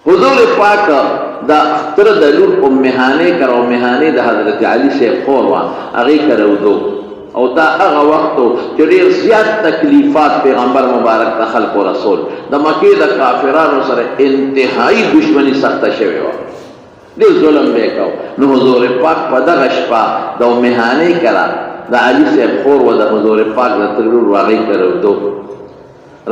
حضور پاک دا اختر دا لور امهانه کر امهانه دا حضرت علی سے خور وا اغی کرو دو او دا اغا وقتو چریر زیاد تکلیفات پیغمبر مبارک دا خلق و رسول دا مکی دا کافرانو سر انتہائی دشمنی سخت شوی وا دل ظلم بے کهو نو حضور پاک پا دا غشپا دا امهانه کرا دا علی سے خور و دا حضور پاک دا تلور واغی کرو دو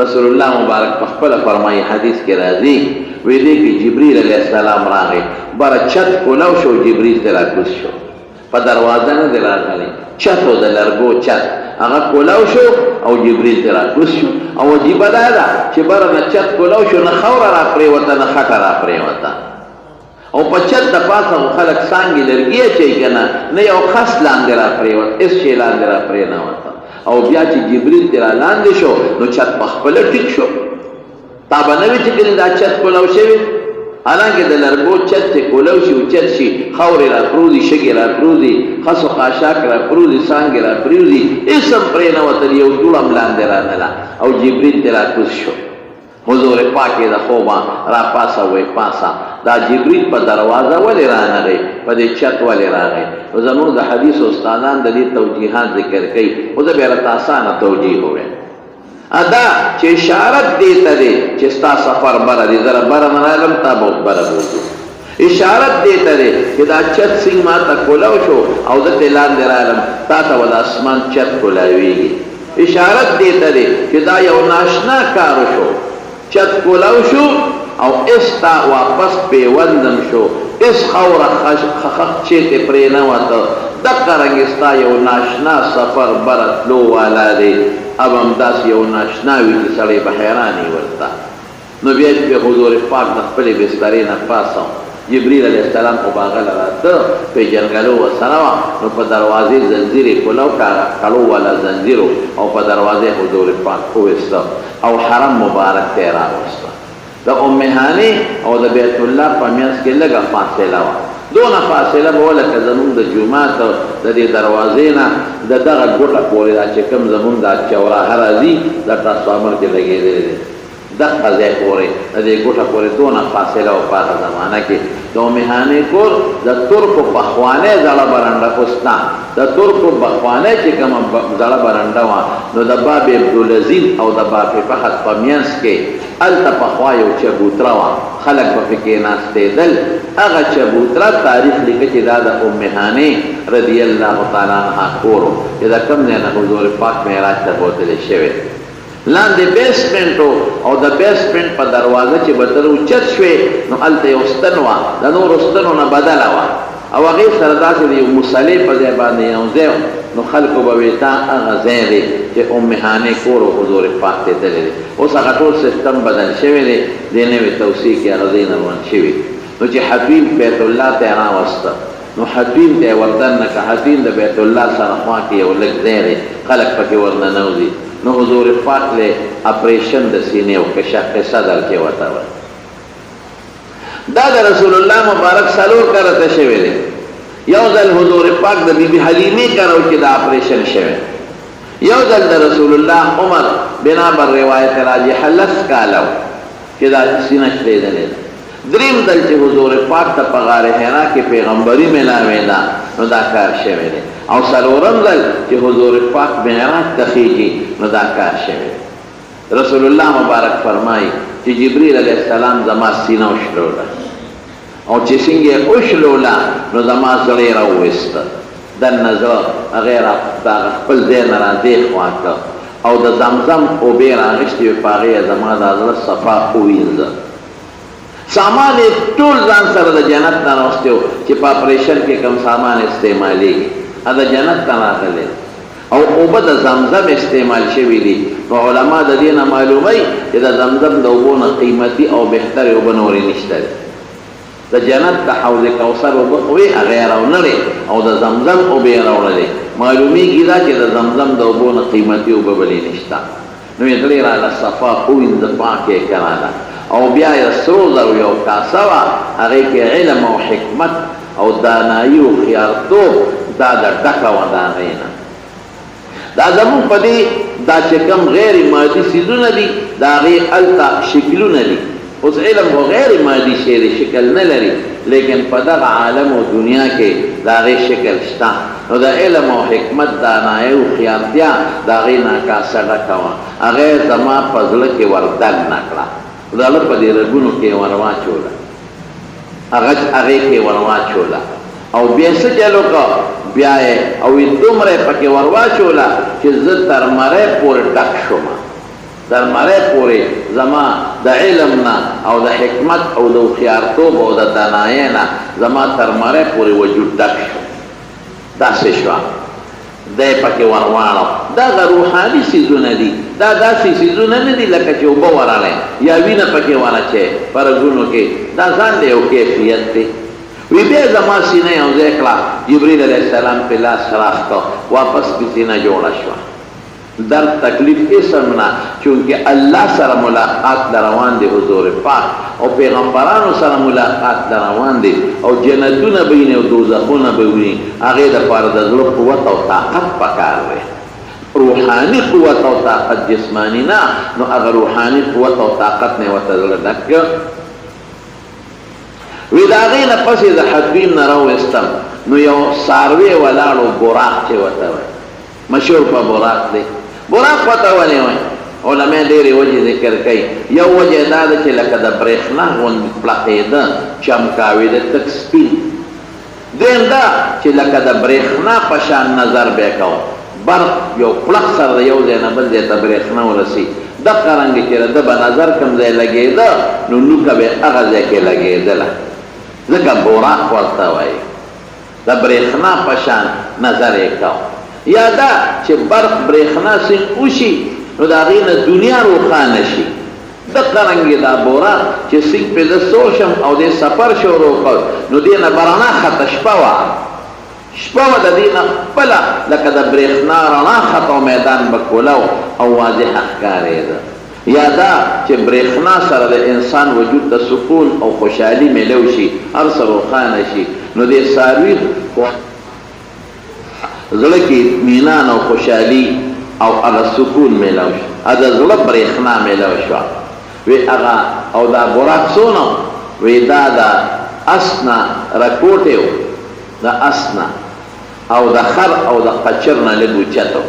رسول اللہ مبارک پخپل فرمائی حدیث کے راضی ویدے کہ جبریل علیہ السلام راغے بارا چت کولو شو جبریل دلا کس شو پا دروازہ نا دلا گلی چتو دلرگو چت اگا کولو شو او جبریل دلا کس شو او جیبا دادا چی بارا نا چت کولو شو نا خور را پریوتا نا خط را پریوتا او پا چت دا پاسا خلق سانگی لرگیه چی کنا نا یو خس لاندی را پریوتا اس شی لاندی را پریناوتا او بیا چې جبریل تیرا لاندې شو نو چت پخپل ټیک شو تابا نوی چکلی دا چت کولو شوی حالانکه د لرګو چت چې کولو شي او چت شي خاورې را پروزي شګې را پروزي خس و خاشاک را پروزي څانګې را پروزي اسم پرې نه وتل یو ټول هم لاندې رانله او جبریل تیرا کوز شو حضور پاکی دا خوبا را پاسا وی پاسا دا جبریل پا دروازه ولی رانگی پا دی چت ولی راگی و زمون دا حدیث و استادان دا دی توجیحات ذکر کئی و دا بیرت آسان توجیح ہوئے ادا چه اشارت دیتا دی چه ستا سفر برا دی ذرا برا منالم تا بہت برا بودو اشارت دیتا دی کہ دا چت سنگ ماتا کولو شو او دا تیلان دی رالم تا تا ودا اسمان چت کولاویگی اشارت دیتا دی کہ دا یو ناشنا کارو شو چت کولو شو او استا واپس پیوندم شو اس خور خخخ چیت پرینواتا دقا رنگستا یو ناشنا سفر برت لو والا دی اب امداس یو ناشناوی کی سڑی بحیرانی ورتا نو بیج پی حضور پاک نخپلی بسترین پاساو جبریل علیہ السلام کو باغل راتا پی جنگلو و سنوا نو پا دروازی زنزیری کلو کلو والا زنزیرو او پا دروازی حضور پاک کوئستا او حرم مبارک تیرا وستا دا امهانی او دا بیت اللہ پامیاس کے لگا فاصلہ وا دون فاصلہ بولا که زمون دا جمعات دا دی دروازینا دا دا گوٹا پوری دا چکم زمون دا چورا حرازی دا ٹرانسفارمر کے لگے دے دے دقا زی پوری دا دی گوٹا پوری دون فاصلہ و پاتا زمانہ کی دا امهانی کور دا ترک بخوانے زڑا برنڈا کستا دا ترک بخوانے چکم زڑا برنڈا وا نو دا باب عبدالعزیز او دا باب فحد پامیاس کے التا پخوایو چبوترا وا خلق بفکی ناستے دل اغا چبوترا تاریخ لکچی دادا امہانی رضی اللہ تعالیٰ عنہ کورو اذا کم دینا حضور پاک معراج تا بوتل شوی لاندے بیسمنٹو او دا بیسمنٹ پا دروازہ چی بدرو چت شوی نو التا یوستنوا دا نور استنو نا بدلوا او اغیر سردا سے دیو مسلی پا زیبانی یو زیو نو خلقو بویتا اغا زیدے چی امہانی کورو حضور پاک تے دلے دے اس اغا طول سسٹم بدل شوی دے دینے وی توسیع کی اغزین روان شوی نو چی حتویم بیت اللہ تیرا وستا نو حتویم تے وردن نکا حتویم دا بیت اللہ سرخوان کی یو لگ زیدے خلق پاکی وردن نوزی نو حضور پاک لے اپریشن دا سینے و کشق صدر کے وطاور دا رسول اللہ مبارک سلور کرتا شوی دے یوزل حضور پاک دا بی بی حلیمی کرو چی دا اپریشن شوی یوزل دا رسول اللہ عمر بنا بر روایت راجح لس کالو چی دا سینش لے دنے دریم دل چی حضور پاک تا پغار حیرا کی پیغمبری ملاوی دا نو دا کار شوی دے او سلورم دل چی حضور پاک معراج تخیجی نو دا کار شوی دے رسول اللہ مبارک فرمائی چی جبریل علیہ السلام زما سینہ اشلولا او چی سنگی اشلولا نو زما زڑی رویستا دن نظر اغیر پل زین را دیخ واکا او دا زمزم او بیر آغشتی و پاغی زما دا ظل صفا اوینزا سامان طول زان سر دا جنت نروستے ہو چی پا پریشن کے کم سامان استعمالی گی دا جنت نراغلے او اوبا دا زمزم استعمال شوی دی و علماء دا دینا معلومی کہ دا زمزم دا اوبونا قیمتی او بہتر اوبا نوری نشتر دا جنت دا حوض کوثر اوبا قوی اغیر او نرے او دا زمزم اوبی روڑلے معلومی کی دا کہ دا زمزم دا اوبونا قیمتی اوبا بلی نشتا نوی دلی را لصفا اوین دا پاکی کرانا او بیا یسرو ذرو یو کاسوا اغیر کے علم و حکمت او دانائی و خیارتو دا دا ڈکا و دانینا دا زمون پدی دا چکم غیر مادی سیزو ندی دا غیر التا شکلو ندی उस इल्म को गैर मादी शेर शिकल न लरी, लेकिन पदक आलम और दुनिया के दागे शिकल शता और दा इल्म और हिकमत दानाए खियातिया दागे नाका सड़कवा अगर जमा पजल के वरदान नकला उदाल पदे रगुन के वरवा चोला अगज आगे के वरवा चोला और बेस चलो का ब्याए और तुमरे पके वरवा चोला कि ज़तर मरे पूरे टक्शुमा दर मरे पूरे जमा द इल्मना और द हिकमत और द खियारतोब और द दानायना जमा तर मरे पूरे वजूद टक्शु दासिशवा दे पके वरवाणो दा रूहानी सीजुन दी दा दासी सीजुन दी लका चे उबो वराले या वीना पके वरा चे पर गुनो के दा जान ले कैफियत थे विबे जमा सीने और देखला जिब्रील अलैहिस्सलाम पे ला शराफ तो वापस भी सीना जोड़ा शवा दर तकलीफ के समना चूंकि अल्लाह सर मुलाकात दरवान दे हुजूर पाक और पैगंबरान सर मुलाकात दरवान दे और जन्नतुन बीने और दोज़खुन बीने आगे द पर द कुव्वत और ताकत पकार रहे रूहानी कुव्वत और ताकत जिस्मानी ना नो अगर रूहानी कुव्वत और ताकत ने वतल दक विदागे न पस द हकीम न रहो इस्तम नो यो सारवे वलाड़ो बुराक चे वतव मशहूर पर बुराक दे बुराक पता वाले हुए उलमा डेरे वजह जिक्र कई यो वजह दाद चे लकद ब्रेखना वन प्लाकेद चमकावे दे तक्सपीन देंदा चे लकद ब्रेखना पशान नजर बेकाओ बर्क यो प्लक सर यो दे नबल दे ब्रेखना वरसी दब करंगे चे दब नजर कम दे लगे द नुनु कबे अगजे के लगे दला लका बुराक वरता वाई द ब्रेखना पशान नजर एकाओ यादा चे बर्फ ब्रेखना सिंह उशी दागी न दुनिया रोखान शी दरंगे दा बोरा चे सिंह पे सोशम और दे सफर शोरो कर नुदे न बराना खतशपवा शपवा दी न पला लकद ब्रेखना राना खतो मैदान बकोलाओ आवाज हकारे दा यादा चे ब्रेखना सर दे इंसान वजूद द सुकून और खुशहाली में लेवशी हर सरोखान शी नुदे सारवी ज़िले की मीनान और खुशहाली और अगर सुकून में लौश अगर ज़िले ब्रेखना में लौशवा वे अगर और दा बुराक सोनो वे दादा असना रकोटे हो दा असना और दा खर और दा कचर न लगू चतो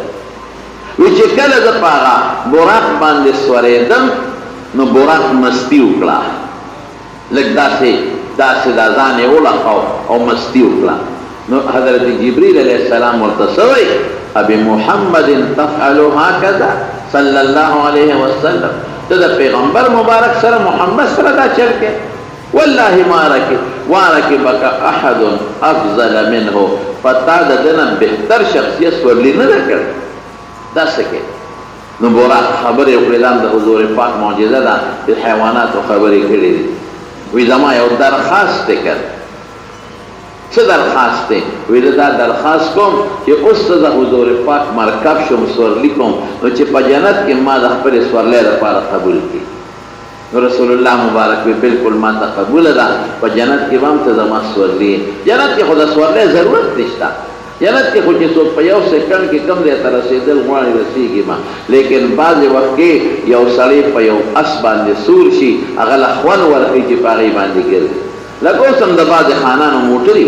वे चेकल ज़ पागा बुराक बांधे स्वरे दम न बुराक मस्ती उकला लगदा से दाजाने ओला खाओ और मस्ती उकला नो हज़रत जिब्रील अलैहिस्सलाम मुर्तसवी अबी मुहम्मदिन तफ़अलु हाकज़ा सल्लल्लाहु अलैहि वसल्लम तो द पैगंबर मुबारक सर मोहम्मद सर दा चल के वल्लाहि वारके बका अहदुन अफज़ल मिन्हु पता दना बेहतर शख्सियत वरली न कर दा सके नो बोरा खबर उकलाम द हुजूर पाक मौजूदा दा हैवानात खबर खड़ी वी जमा और दरखास्त कर से दरखास्त विदा दरखास्त को कि उस सदा हुजूर पाक मरकब शुम स्वरली को चे पजनत के मा दखपर स्वरले रफार कबूल की रसूलुल्लाह मुबारक भी बिल्कुल माता कबूल दा पजनत के वाम तजमा स्वरली जन्नत के खुदा स्वरले जरूरत निश्ता जन्नत के कुछ सो पयो से कण के कम दे तरह से दिल वाणी रसी की मां लेकिन बाद वक्त के यो सड़ी पयो असबान दे सूरशी अगला खवन वरकी की पागी बांधी गिर लगो समदबाज खानानो मोटरी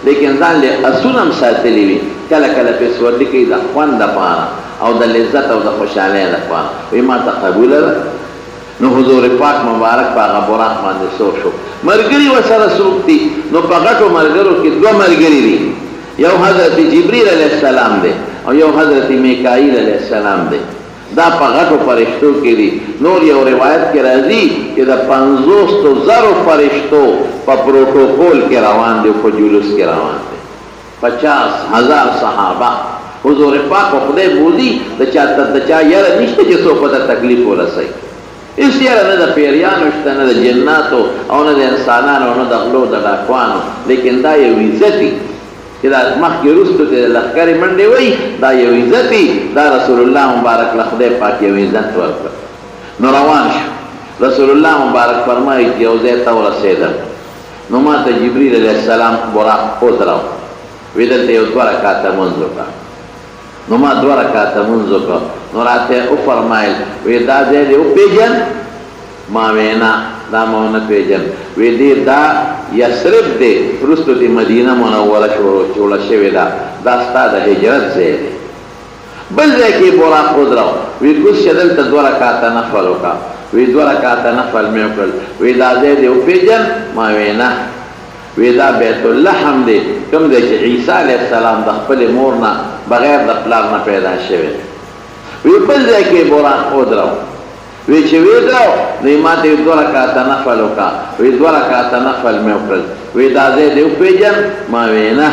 लेकिन जान ले असुनम सातली भी कला कला पे स्वरली की दा खवन दा पाना और द इज्जत और द खुशहाली दा पाना वे माता कबूल नो हुजूर पाक मुबारक पागा बुराक मांदे सोशो मरगरी वसर सूक्ति नो पगटो मरगरो की दो मरगरी दी यो हजरत जिब्रील अलैहिस्सलाम दे और यो हजरत मीकाईल अलैहिस्सलाम दे दा पगटो फरिश्तों के दी नूर यो रिवायत के राजी कि दा 500,000 फरिश्तों पर प्रोटोकॉल के रवान दे को जुलूस के रवान दे 50,000 सहाबा हुजूर पाक को खुदे बोली दचा यार निश्चित जिसो पता तकलीफ हो रसई इस यार न द पेरियान न द जन्नातो और न द इंसानान और न द गलो द डाकवानो लेकिन दा ये इज्जती कि मख के रुस्तु के लखकारी मंडे वही दा ये इज्जती दा रसूलुल्लाह मुबारक लखदे पाक ये इज्जत वर्क नौरवान रसूलुल्लाह मुबारक फरमाई कि औज़े तौर सेदर नुमात जिब्रील अलैहिस्सलाम बोरा उतराओ विदते उद्वार काता मंजो का नुमा द्वार काता मंजो का नौराते उ फरमाइल वेदा दे उपेजन मावेना دا مونه پیجن وی دی دا یسرب دی رستو دی مدینه منوره چوله شوی دا ستا د هجرت ځای دی بل ځای کې براق ودرو وی کوس چې دلته 2 رکعاته نفل وکړه وی 2 رکعاته نفل مې وکړل وی دا ځای دی وپېژن ما وی نه وی دا بیت اللحم دی کوم دی چې عیسی علیه السلام د خپلې مور نه بغیر د پلار نه پیدا شوی وی بل ځای کې براق ودرو وی چې ویدرو نو ما ته 2 رکعاته نفل وکړه وی 2 رکعاته نفل مې وکړل وی دا ځای دی وپېژن ما وی نه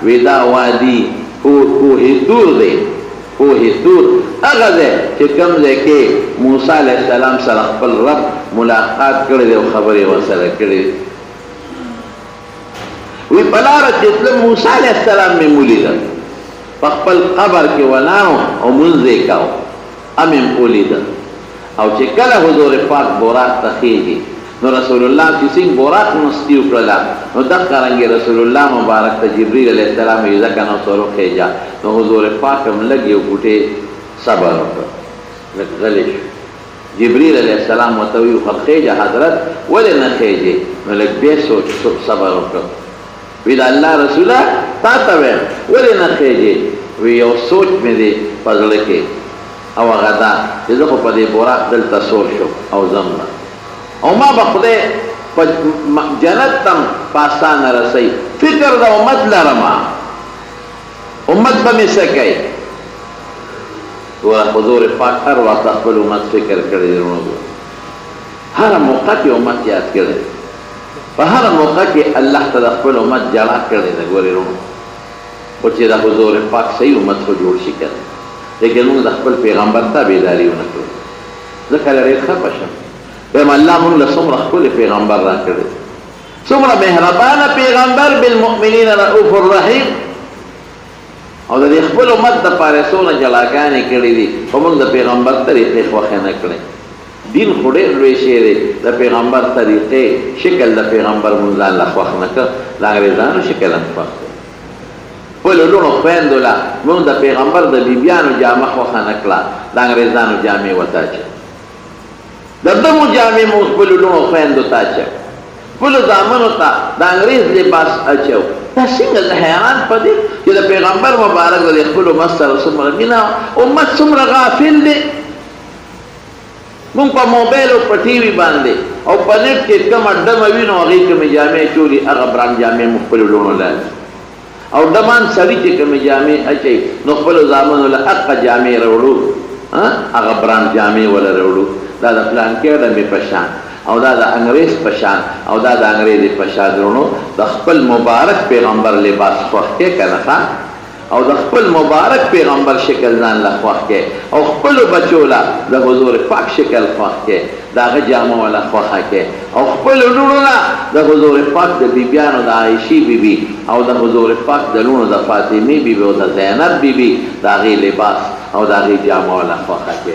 وی دا وادي کوه تور دی کوه تور هغه ځای چې کوم ځای کې موسی علیه السلام سره خپل رب ملاقات کړی دی او خبرې ورسره کړې وی په لاره چې تلم موسی علیه السلام مې ولیدل په خپل قبر کې ولاړ او لمونځ یې کاوه مې ولیدل او چې کله حضور پاک براق ته خېږي نو رسول الله چې څنګه براق مستی وکړله نو دغه رنګې رسول الله مبارک ته جبرئیل علیه السلام یې ځکه نو سره خېجا نو حضور پاک هم لږ یو ګوټې صبر وکړ لږ غلی شو جبرئیل علیه السلام ورته ویل خېجه حضرت ولې نه خېجې نو لږ بیا سوچ صبر وکړ وی د الله رسوله تا ته ویم ولې نه خېجې وی یو سوچ مې دی په زړه کې او هغه دا چې زه خو په دې براق دلته سور شم او ځم او ما به خدای په جنت تم په اسانه رسوي فکر د امت لرم امت به مې څه کوي حضور پاک هر وخت خپل امت فکر کړی دی هر موقع کې امت یاد کړی په هر موقع کې الله ته د خپل امت جړا کړی دی ګورې ورونو خو چې د حضور پاک صحیح امت خو جوړ شي کنه لیکن موږ د خپل پیغمبر تابعداري ونه کړو زه کله ډېر خفه شم وایم الله موږ له څومره ښکلی پیغمبر راکړی څومره مهربانه پیغمبر بالمؤمنین رؤوف الرحیم او د دې خپل امت دپاره څونه جلاګانې کړي دي خو موږ د پیغمبر طریقې خوښې نه کړې دین خو ډېر لوی شی دی د پیغمبر طریقې شکل د پیغمبر موږ ځان له خوښ نه کړ د انګرېزانو شکل هم خوښ دی خپلو لوڼو خویندو له موږ د پیغمبر د بیبیانو جامه خوښه نه کړه د انګرېزانو جامې ورته اچوو د دمو جامې موږ خپلو لوڼو خویندو ته اچوو خپلو زامنو ته د انګرېز لباس اچوو دا څنګه زه حیران په دې چې د پیغمبر مبارک د خپلو امت سره څومره مینه امت څومره غافل دی موږ په موبایل او په ټي وي باندې او په نېټ کې کومه ډمه وینو هغې کومې جامې اچولي هغه برانډ جامې موږ خپلو لوڼو له او ډمان سړي چې کومې جامې اچوي نو خپلو زامنو له هغه جامې راوړو هغه برانډ جامې وله راوړو دا د پلانکې ډمې په شان او دا د انګریز په شان او دا د انګریزي په شان درونو د خپل مبارک پیغمبر لباس خوښ کې کنه او د خپل مبارک پیغمبر شکل ځان له خوښ کې او خپل بچو له د حضور پاک شکل خوښ کې د هغه جامه ولا خوښه کې او خپل لونو له د حضور پاک د بیبیانو د عایشې بیبي او د حضور پاک د لونو د فاطمې بیبي او د زینب بیبي د هغې لباس او د هغې جامه ولا خوښه کې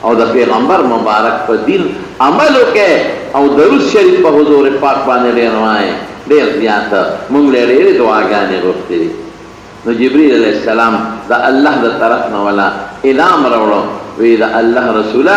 او د پیغمبر مبارک په دین عمل وکړئ او درود شریف په حضور پاک باندې ډېر وایئ ډېر زیاته موږ له ډېرې دعاګانې غوښتې دي نو جبرئیل علیه السلام د الله د طرف نه ولا انعام راوړو وی د الله رسوله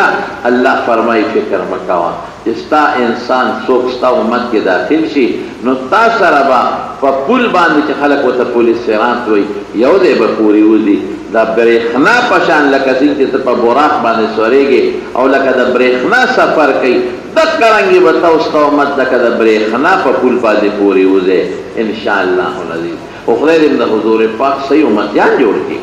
الله فرمایي فکر مه کوه چې ستا انسان څوک ستا امت کې داخل شي نو تا سره به په پل باندې چې خلک ورته پل صراط وایي یو دی به پورې وځي د برېښنا په شان لکه څنګه چې ته په براق باندې سورېږې او لکه د برېښنا سفر کوي دقه رنګې به تا ستا امت لکه د برېښنا په پل باندې پورې وځي انشاءالله العظیم خو خدای دې د حضور پاک صحیح امتیان جوړ کړي